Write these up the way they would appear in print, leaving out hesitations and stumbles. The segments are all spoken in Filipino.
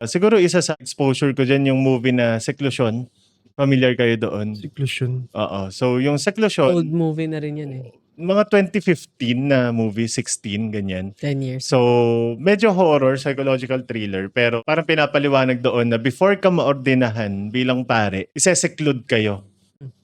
Siguro isa sa exposure ko diyan yung movie na Seclusion. Familiar kayo doon? Seclusion. Oo. So yung Seclusion, Old movie na rin yan eh. mga 2015 na movie, 16, ganyan. 10 years. So, medyo horror, psychological thriller, pero parang pinapaliwanag doon na before ka maordinahan bilang pare, iseseclude kayo.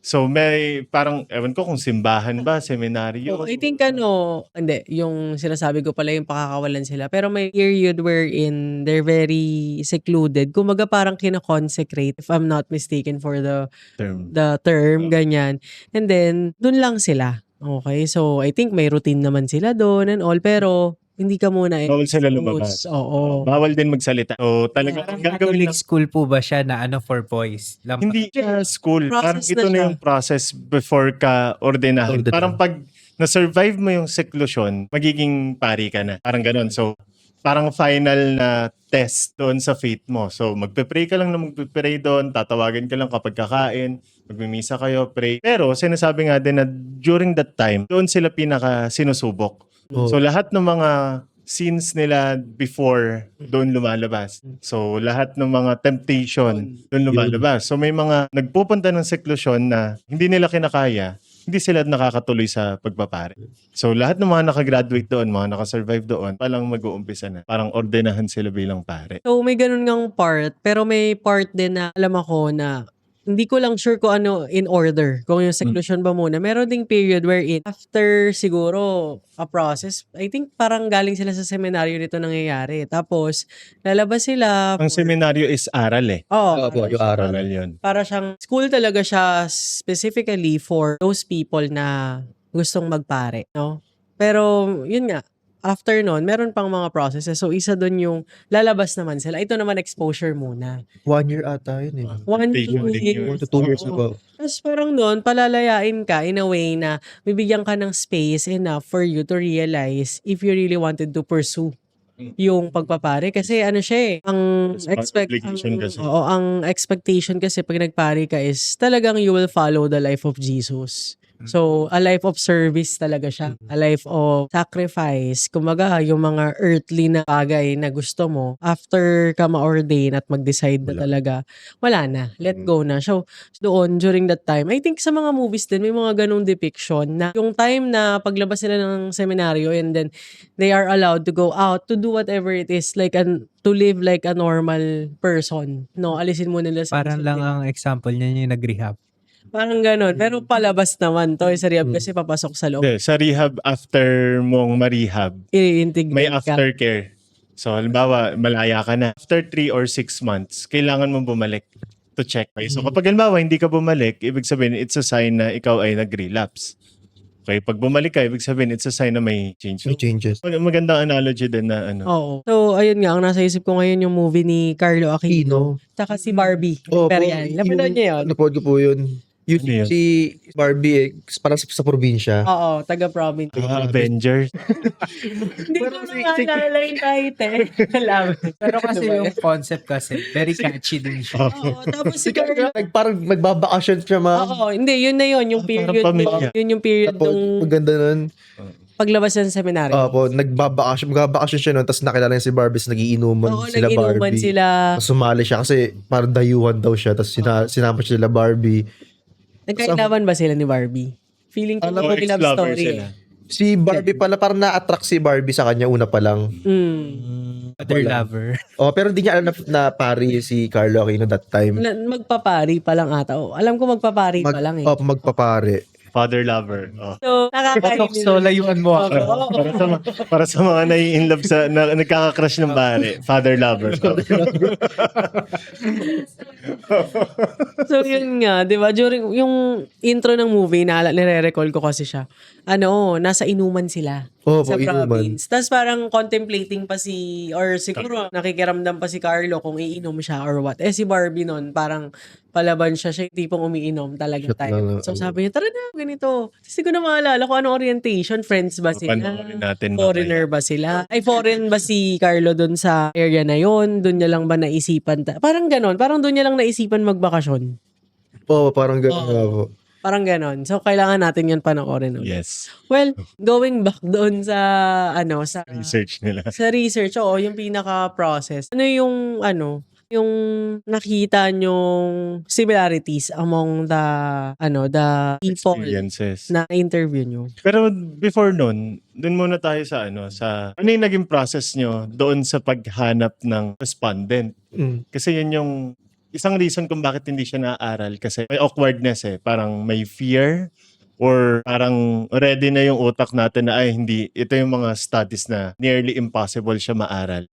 So, may parang, ewan ko kung simbahan ba, seminaryo. I think hindi, yung sinasabi ko pala yung pakakawalan sila. Pero may period wherein they're very secluded. Kumaga parang kina-consecrate, if I'm not mistaken for the term, ganyan. And then, dun lang sila. Okay, so I think may routine naman sila doon and all, pero hindi ka muna Bawal sila lumabas. Oo. Bawal din magsalita. So, talaga, Parang gagawin Catholic lang. school po ba siya na for boys? Hindi siya school. Parang Process ito na na siya. yung process before ka ordinahan. Ordinahan. Parang pag na-survive mo yung seclusion, magiging pari ka na. Parang ganun. So, parang final na test doon sa faith mo. So, magpe-pray ka lang na magpe-pray doon, tatawagan ka lang kapag kakain, magmimisa kayo, pray. Pero, sinasabi nga din na during that time, doon sila pinaka sinusubok. Oh. So, lahat ng mga scenes nila before doon lumalabas. So, lahat ng mga temptation doon lumalabas. So, may mga nagpupunta ng seclusion na hindi nila kinakaya, hindi sila nakakatuloy sa pagpapare. So, lahat ng mga nakagraduate doon, mga nakasurvive doon, palang mag-uumpisa na. Parang ordenahan sila bilang pare. So may ganun ngang part, pero may part din na alam ako na hindi ko lang sure kung ano in order. Kung yung seclusion ba muna. Meron ding period wherein after siguro a process, I think parang galing sila sa seminaryo nito nangyayari. Tapos lalabas sila. Ang seminaryo is aral eh. Oo. Opo, yung aral. Aral yun. Para siyang school talaga siya specifically for those people na gustong magpare, no? Pero yun nga, after nun, meron pang mga processes. So isa dun yung lalabas naman sila. Ito naman exposure muna. 1 year ata yun eh. 1 Temptation to 2 din yun. 1 years. to 2 years Oo. ago. Tapos parang doon, palalayain ka in a way na bibigyan ka ng space enough for you to realize if you really wanted to pursue yung pagpapare. Kasi ano siya eh, ang Obligation kasi. ang expectation kasi pag nagpare ka is talagang you will follow the life of Jesus. So, a life of service talaga siya. A life of sacrifice. Kumaga, yung mga earthly na bagay na gusto mo, after ka ma-ordain at mag-decide na talaga, wala na. Let go na. So, doon, during that time, I think sa mga movies din, may mga ganong depiction na yung time na paglabas nila ng seminaryo and then they are allowed to go out to do whatever it is, like to live like a normal person. No, alisin mo nila sa Parang lang ang example niya yung nag-rehab. Parang ganon. Pero palabas naman to. Sa rehab kasi papasok sa loob. Hindi, sa rehab, after mong ma-rehab, I-integrate may ka. aftercare. So, halimbawa, malaya ka na. After 3 or 6 months, kailangan mong bumalik to check. Okay? So, kapag halimbawa, hindi ka bumalik, ibig sabihin, it's a sign na ikaw ay nag-relapse. Okay? Pag bumalik ka, ibig sabihin, it's a sign na may change. May changes. Magandang analogy din na ano. Oo. So, ayun nga. Ang nasa isip ko ngayon yung movie ni Carlo Aquino. Ino. Tsaka si Barbie. Oh, Imperial. Napanood niya yun? Napanood ko po yun. Yung Ano yun? si Barbie eh, parang sa probinsya. Oo. Taga-province. Avengers. Hindi ko naalala yung title. Alam. Pero kasi yung concept kasi, very catchy din siya. Oo. Tapos si Carlo. Parang magbabakasyon siya Oo. Hindi. Yun na yun. Yung period. pamilya. Yun yung period Tapos, nung maganda nun. paglabas ng seminaryo. Opo, magbabakasyon siya nun, tapos nakilala niya si Barbie, tapos nagiinuman Oo. sila Nag-inuman Barbie. sila. Tapos sumali siya kasi parang dayuhan daw siya, tapos sinama siya sila Barbie. Nagkailaban ba sila ni Barbie? Feeling ko Alam may love ex-lover story sila. eh. Si Barbie pala, parang na-attract si Barbie sa kanya una pa lang. Other lover. Oh, pero di niya alam na pari si Carlo Aquino that time. Magpapari pa lang ata. Alam ko magpapari pa lang eh. Magpapare. Father lover. Oh. So, nakakainis. So, layuan mo ako. Oo. Para sa mga nai-inlove sa nagkaka-crush ng pare, father lover. So, yun nga, di ba? During yung intro ng movie, nire-recall ko kasi siya. Nasa inuman sila. Opo, Sa inuman. province. Tapos parang contemplating pa or siguro nakikiramdam pa si Carlo kung iinom siya or what. Si Barbie nun, parang palaban siya yung tipong umiinom talaga Shot tayo. na. So sabi niya, tara na, ganito. Kasi ko na maalala kung anong orientation. Friends ba sila? Panoorin natin mamaya. Foreigner ba sila? Ay, foreign ba si Carlo dun sa area na yon? Doon niya lang ba naisipan? Parang ganon. Parang doon niya lang naisipan magbakasyon. Oo, parang gano'n nga po. Parang ganon. So, kailangan natin yun panoorin ulit. Yes. Well, going back doon sa, sa Research nila. sa research, oo, yung pinaka-process. Ano yung nakita nyong similarities among the people Experiences. na interview nyo? Pero before nun, dun muna tayo sa ano yung naging process nyo doon sa paghanap ng respondent. Kasi yun yung isang reason kung bakit hindi siya naaaral kasi may awkwardness parang may fear or parang ready na yung utak natin na ay hindi, ito yung mga studies na nearly impossible siya maaral.